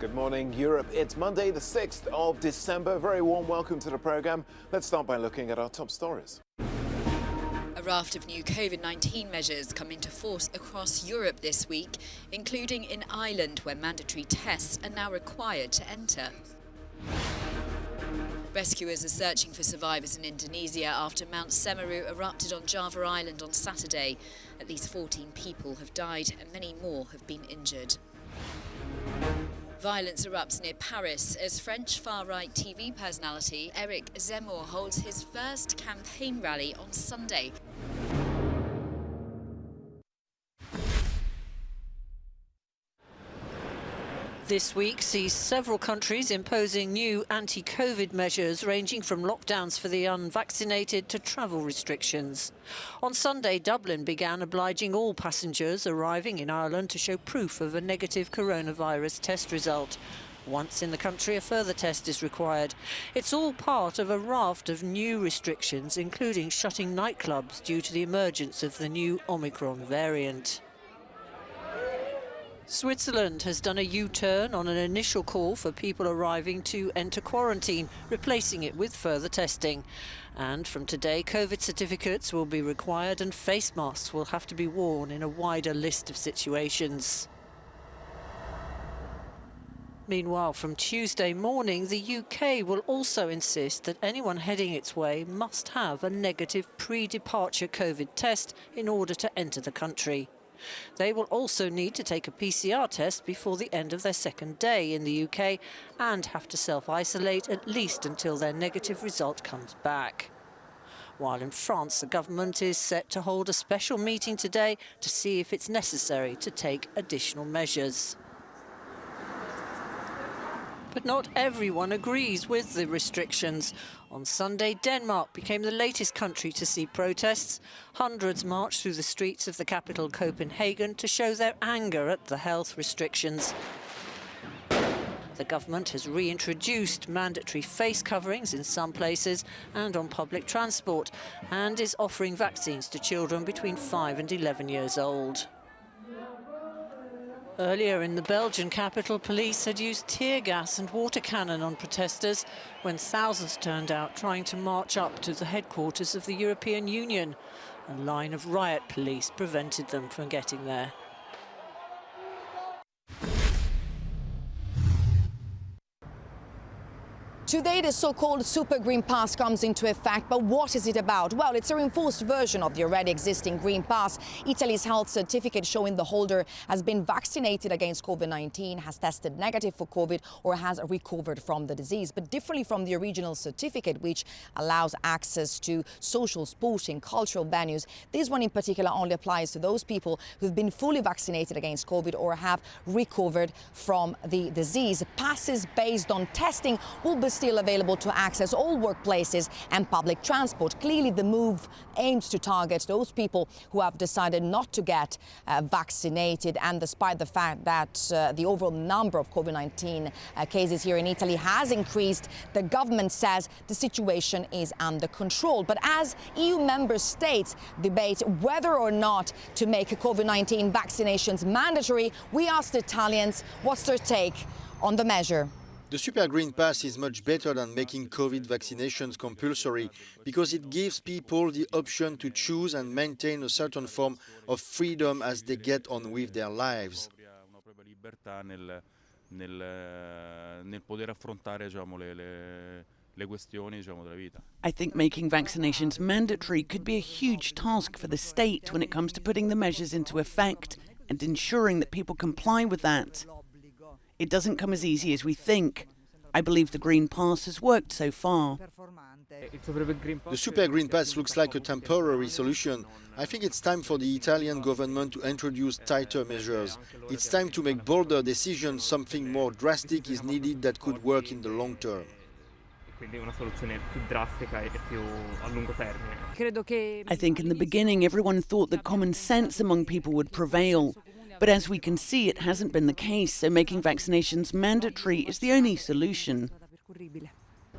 Good morning, Europe. It's Monday, the 6th of December. Very warm welcome to the programme. Let's start by looking at our top stories. A raft of new COVID-19 measures come into force across Europe this week, including in Ireland, where mandatory tests are now required to enter. Rescuers are searching for survivors in Indonesia after Mount Semeru erupted on Java Island on Saturday. At least 14 people have died and many more have been injured. Violence erupts near Paris as French far-right TV personality Eric Zemmour holds his first campaign rally on Sunday. This week sees several countries imposing new anti-COVID measures ranging from lockdowns for the unvaccinated to travel restrictions. On Sunday, Dublin began obliging all passengers arriving in Ireland to show proof of a negative coronavirus test result. Once in the country, a further test is required. It's all part of a raft of new restrictions, including shutting nightclubs due to the emergence of the new Omicron variant. Switzerland has done a U-turn on an initial call for people arriving to enter quarantine, replacing it with further testing. And from today, COVID certificates will be required and face masks will have to be worn in a wider list of situations. Meanwhile, from Tuesday morning, the UK will also insist that anyone heading its way must have a negative pre-departure COVID test in order to enter the country. They will also need to take a PCR test before the end of their second day in the UK and have to self-isolate at least until their negative result comes back. While in France, the government is set to hold a special meeting today to see if it's necessary to take additional measures. But not everyone agrees with the restrictions. On Sunday, Denmark became the latest country to see protests. Hundreds marched through the streets of the capital, Copenhagen, to show their anger at the health restrictions. The government has reintroduced mandatory face coverings in some places and on public transport, and is offering vaccines to children between 5 and 11 years old. Earlier in the Belgian capital, police had used tear gas and water cannon on protesters when thousands turned out trying to march up to the headquarters of the European Union. A line of riot police prevented them from getting there. Today, the so-called Super Green Pass comes into effect, but what is it about? Well, it's a reinforced version of the already existing Green Pass. Italy's health certificate showing the holder has been vaccinated against COVID-19, has tested negative for COVID, or has recovered from the disease. But differently from the original certificate, which allows access to social, sporting, cultural venues, this one in particular only applies to those people who've been fully vaccinated against COVID or have recovered from the disease. Passes based on testing will be still available to access all workplaces and public transport. Clearly, the move aims to target those people who have decided not to get vaccinated. And despite the fact that the overall number of COVID-19 cases here in Italy has increased, the government says the situation is under control. But as EU member states debate whether or not to make COVID-19 vaccinations mandatory, we asked Italians what's their take on the measure. The Super Green Pass is much better than making COVID vaccinations compulsory because it gives people the option to choose and maintain a certain form of freedom as they get on with their lives. I think making vaccinations mandatory could be a huge task for the state when it comes to putting the measures into effect and ensuring that people comply with that. It doesn't come as easy as we think. I believe the Green Pass has worked so far. The Super Green Pass looks like a temporary solution. I think it's time for the Italian government to introduce tighter measures. It's time to make bolder decisions. Something more drastic is needed that could work in the long term. I think in the beginning everyone thought that common sense among people would prevail. But as we can see, it hasn't been the case, so making vaccinations mandatory is the only solution.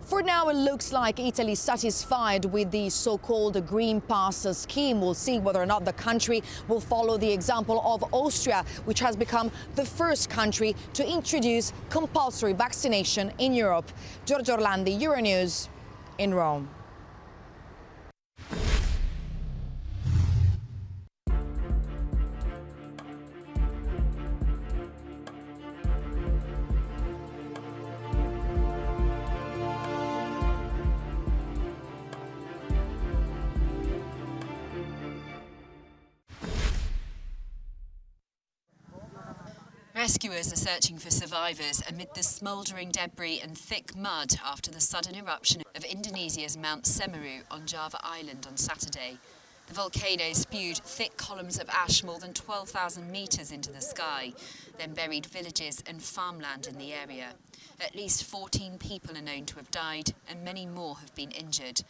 For now, it looks like Italy is satisfied with the so-called Green Pass scheme. We'll see whether or not the country will follow the example of Austria, which has become the first country to introduce compulsory vaccination in Europe. Giorgio Orlandi, Euronews in Rome. Rescuers are searching for survivors amid the smouldering debris and thick mud after the sudden eruption of Indonesia's Mount Semeru on Java Island on Saturday. The volcano spewed thick columns of ash more than 12,000 metres into the sky, then buried villages and farmland in the area. At least 14 people are known to have died and many more have been injured.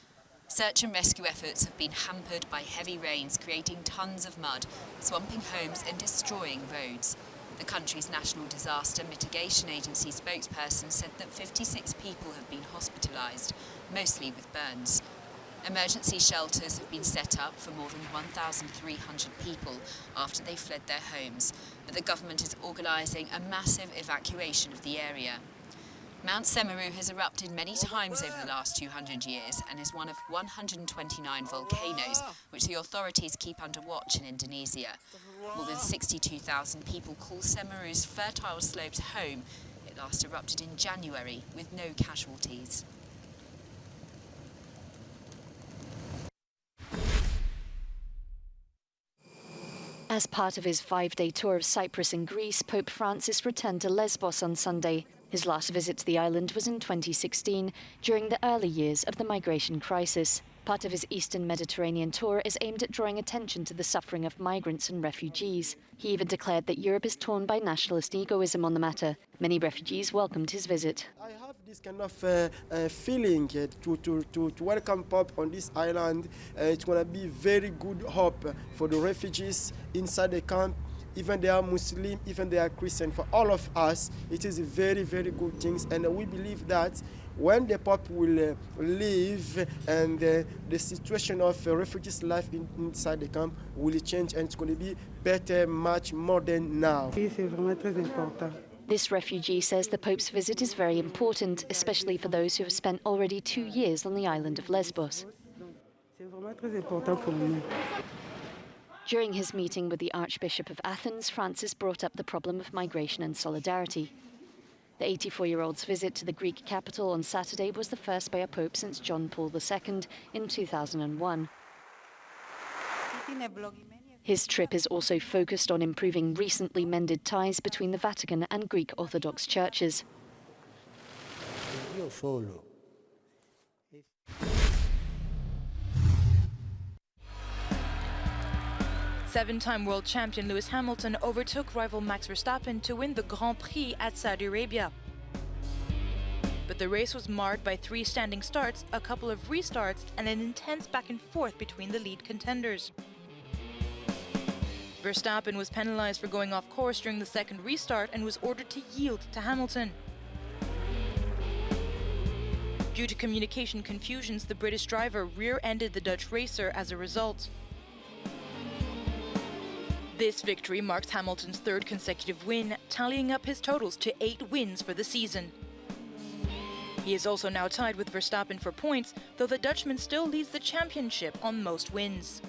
Search and rescue efforts have been hampered by heavy rains, creating tons of mud, swamping homes and destroying roads. The country's National Disaster Mitigation Agency spokesperson said that 56 people have been hospitalised, mostly with burns. Emergency shelters have been set up for more than 1,300 people after they fled their homes, but the government is organising a massive evacuation of the area. Mount Semeru has erupted many times over the last 200 years and is one of 129 volcanoes which the authorities keep under watch in Indonesia. More than 62,000 people call Semeru's fertile slopes home. It last erupted in January with no casualties. As part of his 5-day tour of Cyprus and Greece, Pope Francis returned to Lesbos on Sunday. His last visit to the island was in 2016, during the early years of the migration crisis. Part of his Eastern Mediterranean tour is aimed at drawing attention to the suffering of migrants and refugees. He even declared that Europe is torn by nationalist egoism on the matter. Many refugees welcomed his visit. I have this kind of feeling to welcome Pope on this island. It's going to be very good hope for the refugees inside the camp. Even they are Muslim, even they are Christian, for all of us, it is a very, very good thing. And we believe that when the Pope will leave and the situation of refugees' life inside the camp will change, and it's going to be better, much more than now. This refugee says the Pope's visit is very important, especially for those who have spent already 2 years on the island of Lesbos. During his meeting with the Archbishop of Athens, Francis brought up the problem of migration and solidarity. The 84-year-old's visit to the Greek capital on Saturday was the first by a pope since John Paul II in 2001. His trip is also focused on improving recently mended ties between the Vatican and Greek Orthodox churches. Seven-time world champion Lewis Hamilton overtook rival Max Verstappen to win the Grand Prix at Saudi Arabia. But the race was marred by 3 standing starts, a couple of restarts, and an intense back and forth between the lead contenders. Verstappen was penalized for going off course during the second restart and was ordered to yield to Hamilton. Due to communication confusions, the British driver rear-ended the Dutch racer as a result. This victory marks Hamilton's 3rd consecutive win, tallying up his totals to 8 wins for the season. He is also now tied with Verstappen for points, though the Dutchman still leads the championship on most wins.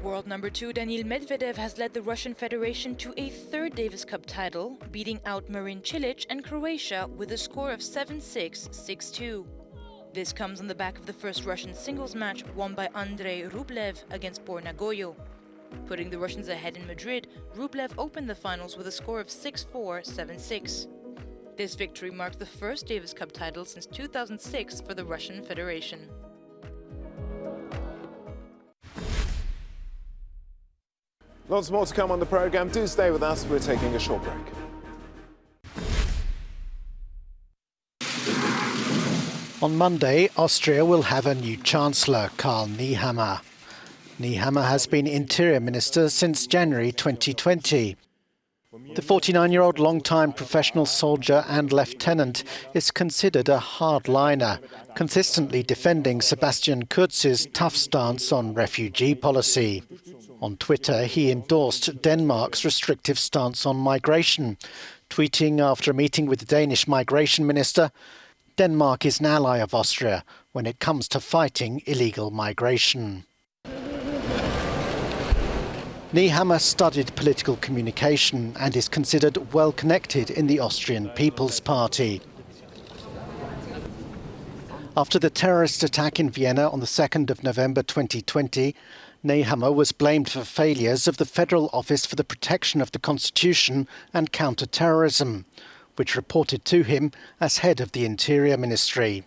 World number 2 Daniil Medvedev has led the Russian Federation to a 3rd Davis Cup title, beating out Marin Cilic and Croatia with a score of 7-6, 6-2. This comes on the back of the first Russian singles match won by Andrei Rublev against Borna Gojo. Putting the Russians ahead in Madrid, Rublev opened the finals with a score of 6-4, 7-6. This victory marks the first Davis Cup title since 2006 for the Russian Federation. Lots more to come on the programme. Do stay with us. We're taking a short break. On Monday, Austria will have a new chancellor, Karl Nehammer. Nehammer has been Interior Minister since January 2020. The 49-year-old long-time professional soldier and lieutenant is considered a hardliner, consistently defending Sebastian Kurz's tough stance on refugee policy. On Twitter, he endorsed Denmark's restrictive stance on migration, tweeting after a meeting with the Danish migration minister, "Denmark is an ally of Austria when it comes to fighting illegal migration." Nehammer studied political communication and is considered well connected in the Austrian People's Party. After the terrorist attack in Vienna on the 2nd of November 2020, Nehammer was blamed for failures of the Federal Office for the Protection of the Constitution and Counter-Terrorism, which reported to him as head of the Interior Ministry.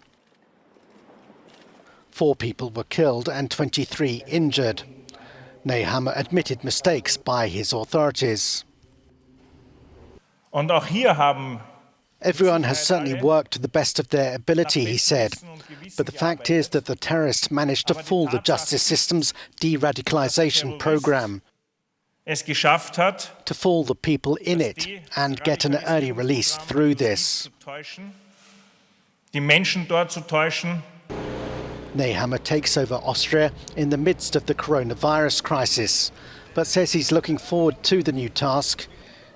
4 people were killed and 23 injured. Nehammer admitted mistakes by his authorities. Everyone has certainly worked to the best of their ability, he said. But the fact is that the terrorists managed to fool the justice system's de-radicalization program, to fool the people in it and get an early release through this. Nehammer takes over Austria in the midst of the coronavirus crisis, but says he's looking forward to the new task.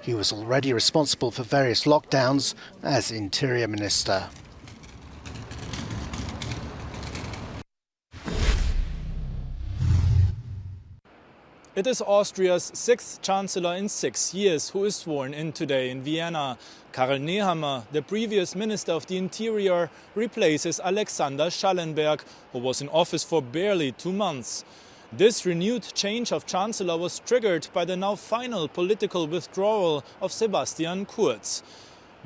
He was already responsible for various lockdowns as Interior Minister. It is Austria's 6th Chancellor in 6 years who is sworn in today in Vienna. Karl Nehammer, the previous Minister of the Interior, replaces Alexander Schallenberg, who was in office for barely 2 months. This renewed change of Chancellor was triggered by the now final political withdrawal of Sebastian Kurz.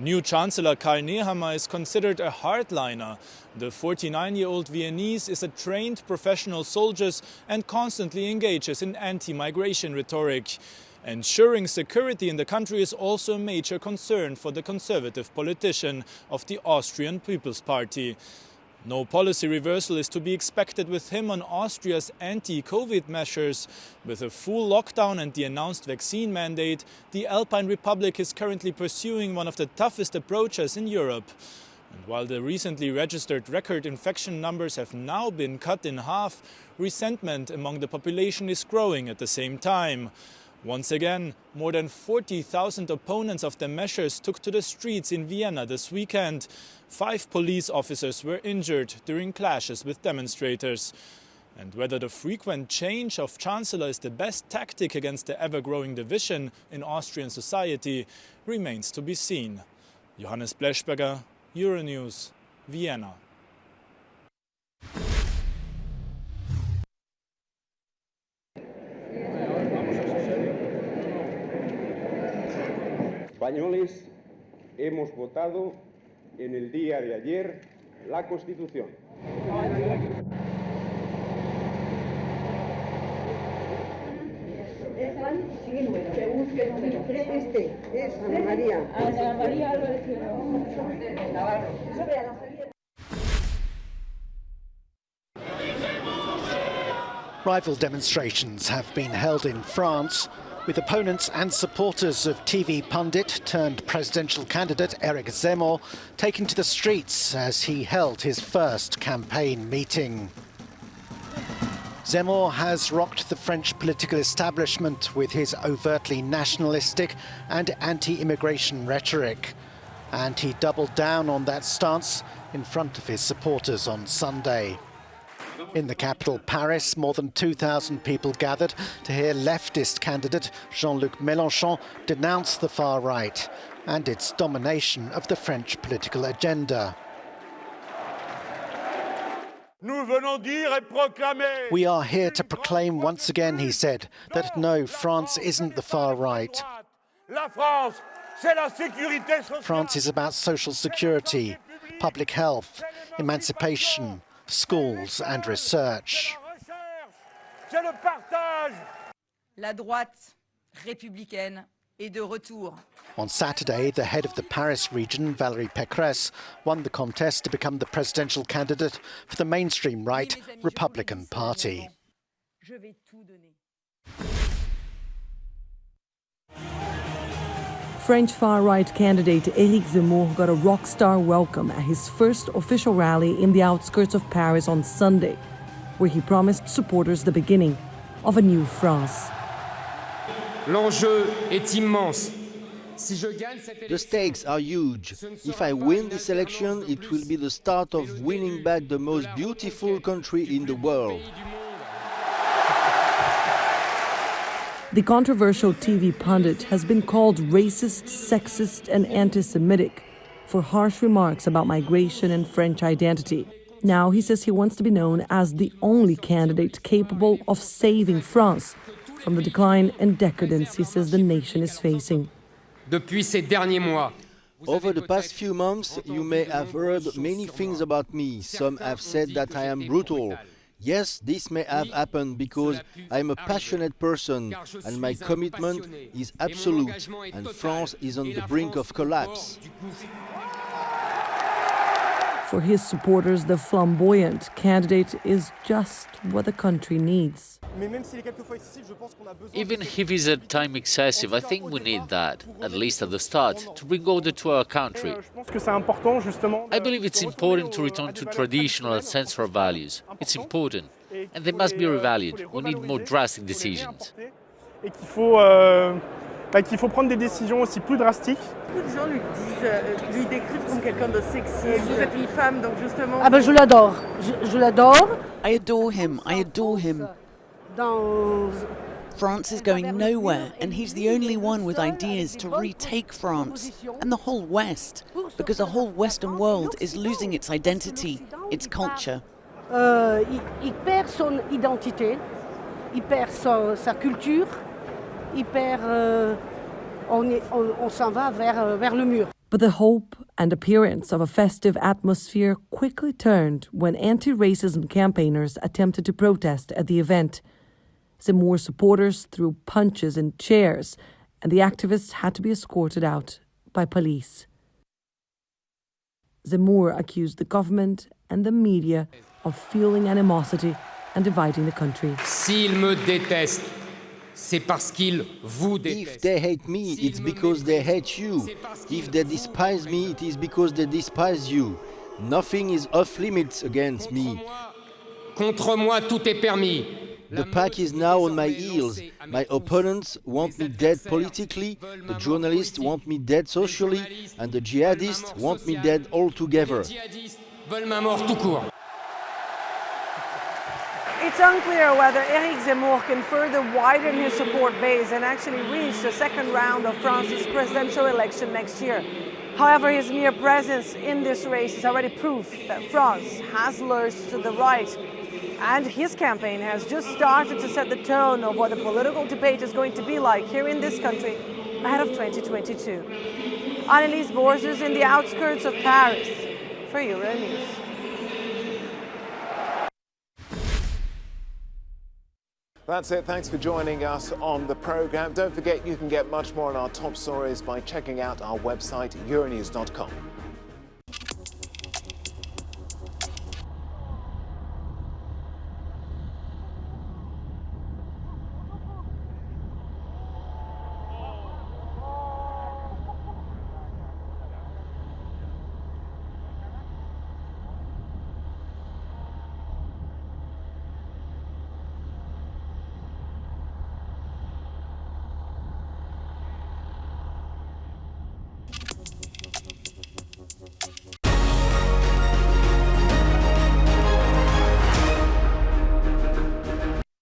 New Chancellor Karl Nehammer is considered a hardliner. The 49-year-old Viennese is a trained professional soldier and constantly engages in anti-migration rhetoric. Ensuring security in the country is also a major concern for the conservative politician of the Austrian People's Party. No policy reversal is to be expected with him on Austria's anti-COVID measures. With a full lockdown and the announced vaccine mandate, the Alpine Republic is currently pursuing one of the toughest approaches in Europe. And while the recently registered record infection numbers have now been cut in half, resentment among the population is growing at the same time. Once again, more than 40,000 opponents of the measures took to the streets in Vienna this weekend. 5 police officers were injured during clashes with demonstrators. And whether the frequent change of Chancellor is the best tactic against the ever-growing division in Austrian society remains to be seen. Johannes Bleschberger, Euronews, Vienna. Españoles, hemos votado en el día de ayer la Constitución. Rival demonstrations have been held in France, with opponents and supporters of TV pundit turned presidential candidate Eric Zemmour taken to the streets as he held his first campaign meeting. Zemmour has rocked the French political establishment with his overtly nationalistic and anti-immigration rhetoric, and he doubled down on that stance in front of his supporters on Sunday. In the capital, Paris, more than 2,000 people gathered to hear leftist candidate Jean-Luc Mélenchon denounce the far right and its domination of the French political agenda. We are here to proclaim once again, he said, that no, France isn't the far right. France is about social security, public health, emancipation, schools and research. La droite républicaine est de retour. On Saturday, the head of the Paris region, Valérie Pécresse, won the contest to become the presidential candidate for the mainstream right Republican Party. Je vais tout donner. French far-right candidate Éric Zemmour got a rock-star welcome at his first official rally in the outskirts of Paris on Sunday, where he promised supporters the beginning of a new France. L'enjeu est immense. The stakes are huge. If I win this election, it will be the start of winning back the most beautiful country in the world. The controversial TV pundit has been called racist, sexist, and anti-Semitic for harsh remarks about migration and French identity. Now he says he wants to be known as the only candidate capable of saving France from the decline and decadence he says the nation is facing. Over the past few months, you may have heard many things about me. Some have said that I am brutal. Yes, this may have happened because I am a passionate person and my commitment is absolute, and France is on the brink of collapse. For his supporters, the flamboyant candidate is just what the country needs. Even if it's at time excessive, I think we need that, at least at the start, to bring order to our country. I believe it's important to return to traditional and ancestral values. It's important, and they must be revalued. We need more drastic decisions. Qu'il faut prendre des décisions aussi plus drastiques. Beaucoup de gens lui décrivent comme quelqu'un de sexy. Vous êtes une femme, donc justement. Ah ben je l'adore, je l'adore. I adore him. I adore him. France is going nowhere, and he's the only one with ideas to retake France and the whole West, because the whole Western world is losing its identity, its culture. Il perd son identité, il perd sa culture. On s'en va vers le mur. But the hope and appearance of a festive atmosphere quickly turned when anti-racism campaigners attempted to protest at the event. Zemmour supporters threw punches and chairs, and the activists had to be escorted out by police. Zemmour accused the government and the media of fueling animosity and dividing the country. S'ils me détestent, c'est parce qu'ils vous détestent. If they hate me, it's because they hate you. If they despise me, it is because they despise you. Nothing is off limits against me. Contre moi, tout est permis. The pack is now on my heels. My opponents want me dead politically, the journalists want me dead socially, and the jihadists want me dead altogether. It's unclear whether Éric Zemmour can further widen his support base and actually reach the second round of France's presidential election next year. However, his mere presence in this race is already proof that France has lurched to the right. And his campaign has just started to set the tone of what the political debate is going to be like here in this country ahead of 2022. Annelise Borzers in the outskirts of Paris for Euronews. That's it. Thanks for joining us on the programme. Don't forget you can get much more on our top stories by checking out our website, euronews.com.